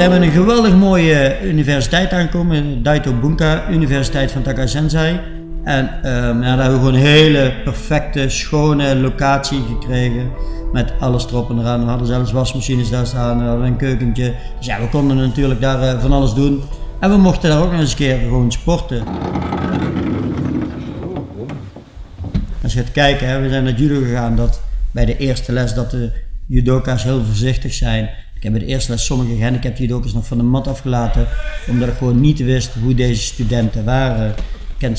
zijn we een geweldig mooie universiteit aangekomen, Daito Bunka Universiteit van Takai Sensei. En daar hebben we gewoon een hele perfecte, schone locatie gekregen. Met alles erop en eraan. We hadden zelfs wasmachines daar staan, we hadden een keukentje. Dus ja, we konden natuurlijk daar van alles doen. En we mochten daar ook nog eens een keer gewoon sporten. Als je gaat kijken, hè, we zijn naar judo gegaan, dat bij de eerste les dat de judoka's heel voorzichtig zijn. Ik heb bij de eerste les sommige gehandicapte judoka's nog van de mat afgelaten, omdat ik gewoon niet wist hoe deze studenten waren. Ik ken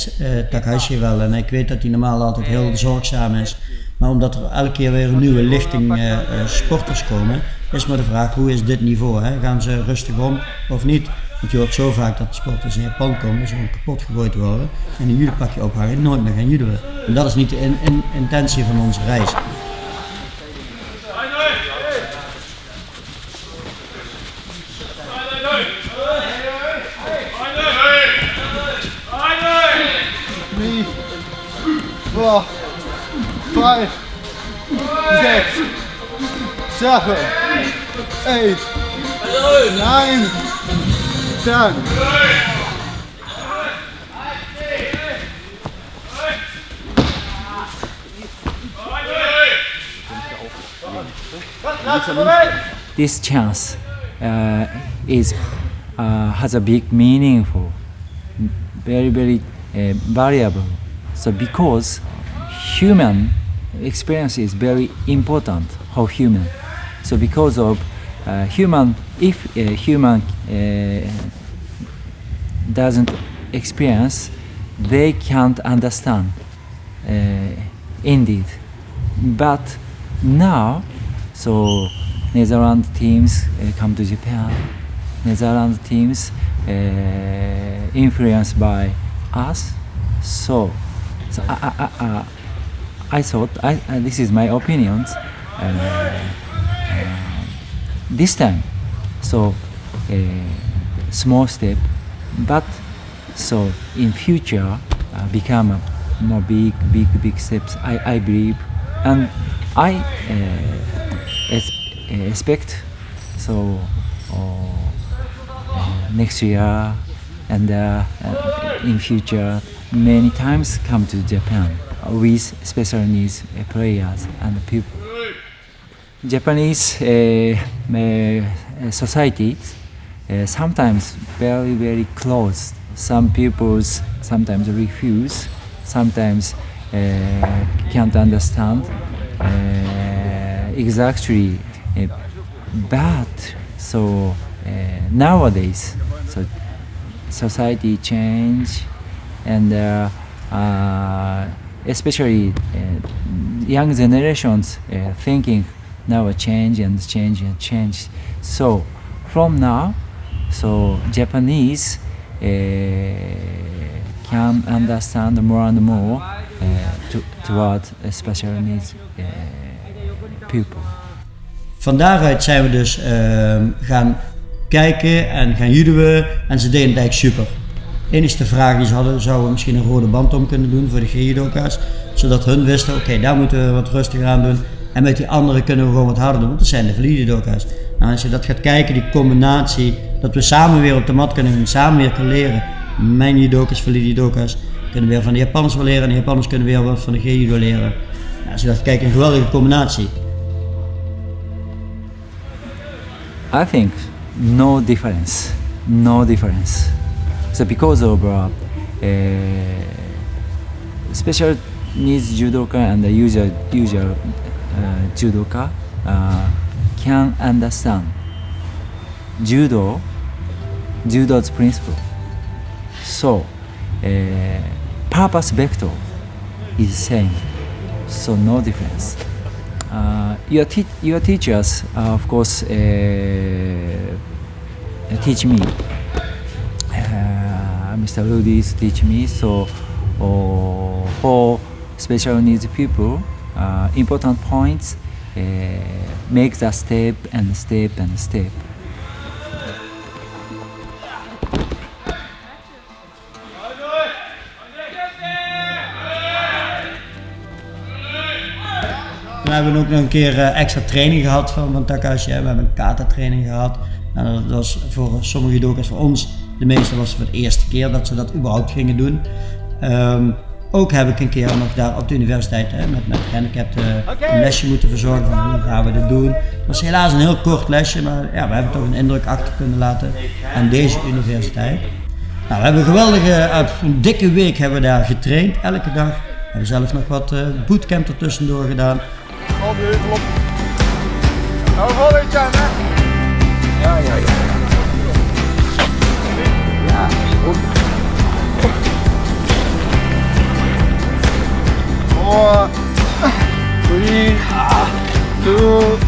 Takahashi wel en ik weet dat hij normaal altijd heel zorgzaam is. Maar omdat er elke keer weer een nieuwe lichting sporters komen, is maar de vraag, hoe is dit niveau? Hè? Gaan ze rustig om of niet? Want je hoort zo vaak dat de sporters in Japan komen, dat ze gewoon kapot gegooid worden en een judopakje ophangen en nooit meer gaan judoën. En dat is niet de intentie van onze reis. Drie, 4, 5, 6, 7, 8, 9, 10. This chance has a big meaningful, very valuable. So because human experience is very important for human. So because of human, if a human doesn't experience, they can't understand. Indeed, but now, so Netherlands teams come to Japan. Netherlands teams influenced by us. So I thought, this is my opinion. This time, so small step, but so in future become a more big steps. I believe, and I expect so next year and in future many times come to Japan with special needs players and people. Japanese society sometimes very closed. Some people sometimes refuse, sometimes can't understand exactly. But so nowadays, so society change, and especially young generations thinking now change. So from now, so Japanese can understand more and more toward special needs people. Van daaruit zijn we dus gaan kijken en gaan judoën en ze deden het eigenlijk super. De enige vraag die ze hadden, zouden we misschien een rode band om kunnen doen voor de judoka's, zodat hun wisten, oké, daar moeten we wat rustiger aan doen en met die anderen kunnen we gewoon wat harder doen, want dat zijn de valide judoka's. Nou, als je dat gaat kijken, die combinatie, dat we samen weer op de mat kunnen, samen weer kunnen leren. Mijn judoka's, valide judoka's, kunnen weer van de Japanners wel leren en de Japanners kunnen weer wat van de G-judo leren. Nou, als je dat gaat kijken, een geweldige combinatie. I think no difference. So because of special needs judoka and the usual judoka can understand judo's principle. So purpose vector is same. So no difference. Your teachers, of course, teach me. Mr. Rudy's teach me. So for special needs people, important points, make the step. We hebben ook nog een keer extra training gehad van Takahashi. We hebben een kata training gehad. Nou, dat was voor sommige judoka's, voor ons, de meeste was het voor de eerste keer dat ze dat überhaupt gingen doen. Ook heb ik een keer nog daar op de universiteit met gehandicapten een lesje moeten verzorgen van hoe gaan we dit doen. Het was helaas een heel kort lesje, maar ja, we hebben toch een indruk achter kunnen laten aan deze universiteit. Nou, we hebben een geweldige, een dikke week hebben we daar getraind, elke dag. We hebben zelf nog wat bootcamp ertussendoor gedaan. Nou, vol weet je, hè? Ja. Ja, goed. 4, 3, 2.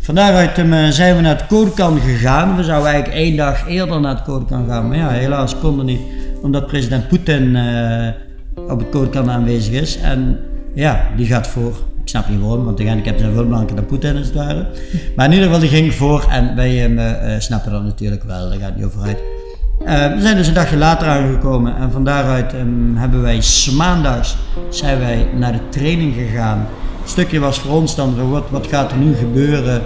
Van daaruit zijn we naar het Kodokan gegaan. We zouden eigenlijk 1 dag eerder naar het Kodokan gaan, maar ja, helaas konden niet, omdat president Poetin op het Kodokan aanwezig is. En ja, die gaat voor. Ik snap niet waarom, want de gehandicapten zijn veel belangrijker dan Poetin als het ware. Maar in ieder geval, die ging voor en wij snappen dat natuurlijk wel, daar gaat niet over uit. We zijn dus een dagje later aangekomen en van daaruit hebben wij 's maandags zijn wij naar de training gegaan. Het stukje was voor ons dan, wat gaat er nu gebeuren?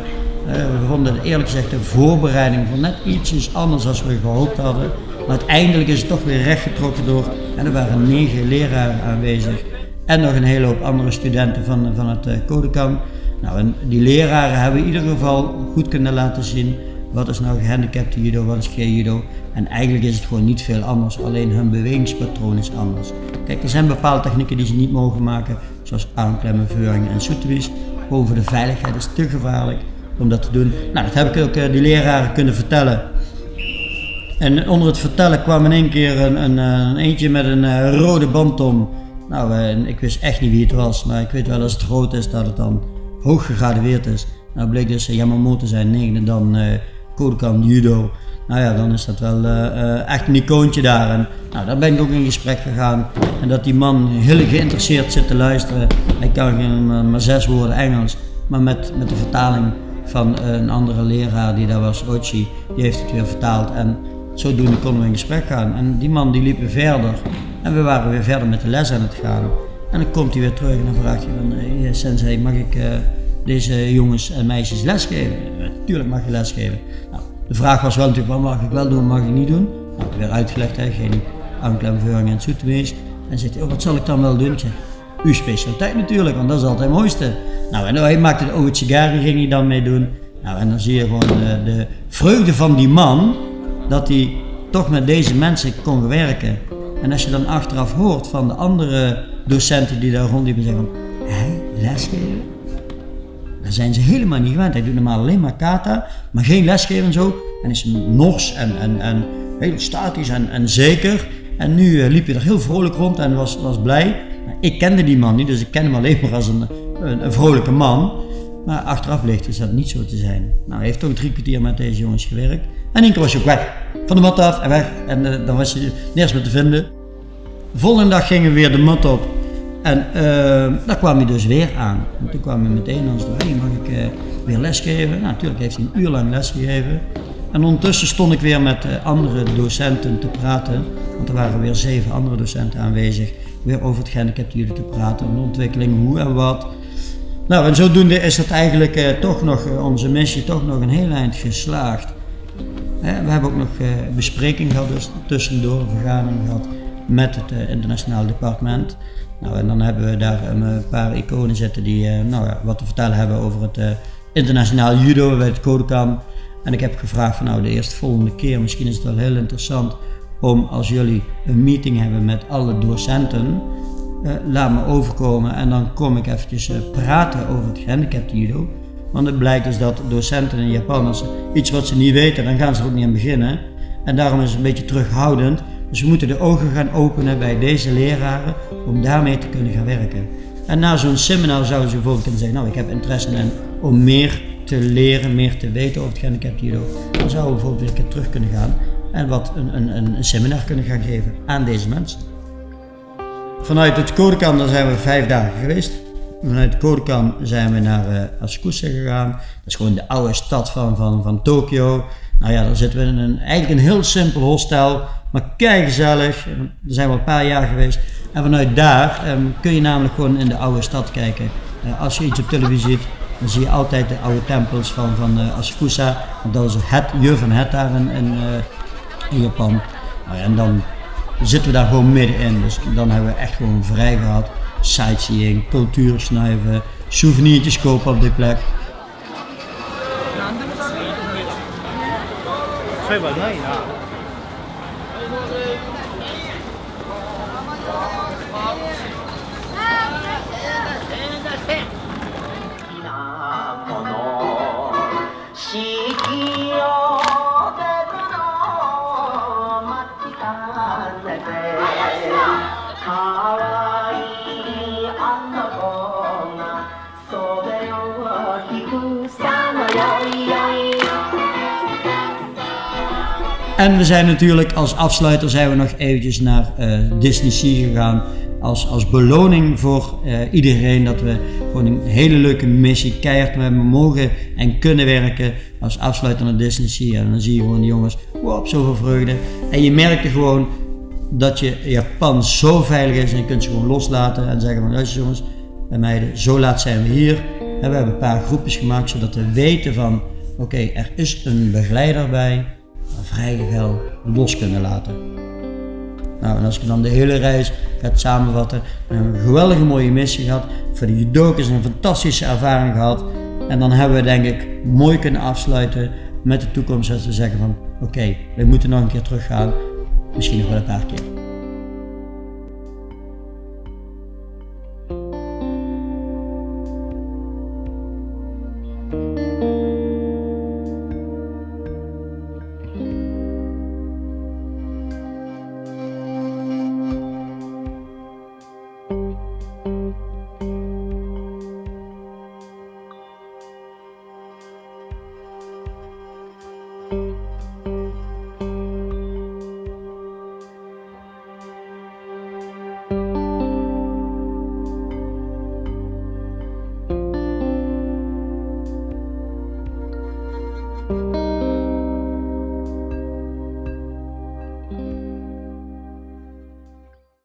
We vonden eerlijk gezegd de voorbereiding van net ietsjes anders dan we gehoopt hadden. Maar uiteindelijk is het toch weer rechtgetrokken door, en er waren 9 leraren aanwezig en nog een hele hoop andere studenten van het Kodokan. Nou, en die leraren hebben in ieder geval goed kunnen laten zien wat is nou gehandicapte judo, wat is geen judo. En eigenlijk is het gewoon niet veel anders, alleen hun bewegingspatroon is anders. Kijk, er zijn bepaalde technieken die ze niet mogen maken, zoals armklemmen, veuringen en soetewies. Over de veiligheid is te gevaarlijk om dat te doen. Nou, dat heb ik ook die leraren kunnen vertellen. En onder het vertellen kwam in één keer een eentje met een rode band om. Nou, ik wist echt niet wie het was, maar ik weet wel als het rood is dat het dan hoog gegradueerd is. Nou, bleek dus Yamamoto zijn 9e dan Kodokan judo. Nou ja, dan is dat wel echt een icoontje daar. En nou, daar ben ik ook in gesprek gegaan. En dat die man heel geïnteresseerd zit te luisteren. Hij kan maar 6 woorden Engels, maar met de vertaling van een andere leraar die daar was, Ochi, die heeft het weer vertaald. En zodoende konden we in gesprek gaan. En die man die liep weer verder. En we waren weer verder met de les aan het gaan. En dan komt hij weer terug en dan vraagt hij van, sensei, mag ik deze jongens en meisjes lesgeven? Natuurlijk mag je lesgeven. Nou, de vraag was wel natuurlijk, wat mag ik wel doen, mag ik niet doen? Nou, weer uitgelegd, geen armklemveuring en soetewees. En zegt hij, wat zal ik dan wel doen? Ik zeg, uw specialiteit natuurlijk, want dat is altijd het mooiste. Nou, en hij maakte de Ouchigari, ging hij dan mee doen. Nou, en dan zie je gewoon de vreugde van die man, dat hij toch met deze mensen kon werken. En als je dan achteraf hoort van de andere docenten die daar rondliepen en zeggen van, hij lesgeven? Daar zijn ze helemaal niet gewend. Hij doet normaal alleen maar kata, maar geen lesgeven en zo. En is nors en heel statisch en zeker. En nu liep hij er heel vrolijk rond en was blij. Ik kende die man niet, dus ik ken hem alleen maar als een vrolijke man. Maar achteraf bleek dus dat niet zo te zijn. Nou, hij heeft toch 3 kwartier met deze jongens gewerkt. En één keer was hij ook weg. Van de mat af en weg. En dan was hij nergens meer te vinden. De volgende dag gingen we weer de mat op. En daar kwam hij dus weer aan. En toen kwam hij meteen ons door, hey, mag ik weer lesgeven? Nou, natuurlijk heeft hij een uur lang lesgegeven. En ondertussen stond ik weer met andere docenten te praten, want er waren weer 7 andere docenten aanwezig, weer over het gehandicapte judo te praten, de ontwikkeling, hoe en wat. Nou, en zodoende is dat eigenlijk toch nog, onze missie toch nog een heel eind geslaagd. We hebben ook nog bespreking gehad, dus tussendoor een vergadering gehad met het internationaal departement. Nou, en dan hebben we daar een paar iconen zitten die wat te vertellen hebben over het internationaal judo bij het Kodokan. En ik heb gevraagd van de eerstvolgende keer, misschien is het wel heel interessant om als jullie een meeting hebben met alle docenten, laat me overkomen en dan kom ik eventjes praten over het gehandicapte judo. Want het blijkt dus dat docenten in Japan, als iets wat ze niet weten, dan gaan ze er ook niet aan beginnen. En daarom is het een beetje terughoudend. Dus we moeten de ogen gaan openen bij deze leraren om daarmee te kunnen gaan werken. En na zo'n seminar zouden ze bijvoorbeeld kunnen zeggen, ik heb interesse in om meer te leren, meer te weten over het gehandicapte judo. Dan zouden we bijvoorbeeld weer een keer terug kunnen gaan en wat een seminar kunnen gaan geven aan deze mensen. Vanuit het Kodokan daar zijn we 5 dagen geweest. Vanuit het Kodokan zijn we naar Asakusa gegaan. Dat is gewoon de oude stad van Tokio. Nou ja, daar zitten we in eigenlijk een heel simpel hostel, maar keigezellig. Daar zijn we al een paar jaar geweest. En vanuit daar kun je namelijk gewoon in de oude stad kijken. Als je iets op televisie ziet, dan zie je altijd de oude tempels van Asakusa. Want dat is het je van het daar in Japan. Nou ja, en dan zitten we daar gewoon middenin. Dus dan hebben we echt gewoon vrij gehad. Sightseeing, cultuur snuiven, souvenirtjes kopen op die plek. En we zijn natuurlijk als afsluiter zijn we nog eventjes naar Disney Sea gegaan als beloning voor iedereen dat we gewoon een hele leuke missie keihard hebben mogen en kunnen werken als afsluiter naar Disney Sea. En dan zie je gewoon die jongens, wow, zoveel vreugde. En je merkte gewoon dat Japan zo veilig is en je kunt ze gewoon loslaten en zeggen van luister jongens en meiden, zo laat zijn we hier. En we hebben een paar groepjes gemaakt zodat we weten van oké, er is een begeleider bij. Vrij wel los kunnen laten. Nou, en als ik dan de hele reis ga samenvatten, dan hebben we een geweldige mooie missie gehad. Voor de judokas een fantastische ervaring gehad. En dan hebben we denk ik mooi kunnen afsluiten met de toekomst als we zeggen van oké, we moeten nog een keer teruggaan. Misschien nog wel een paar keer.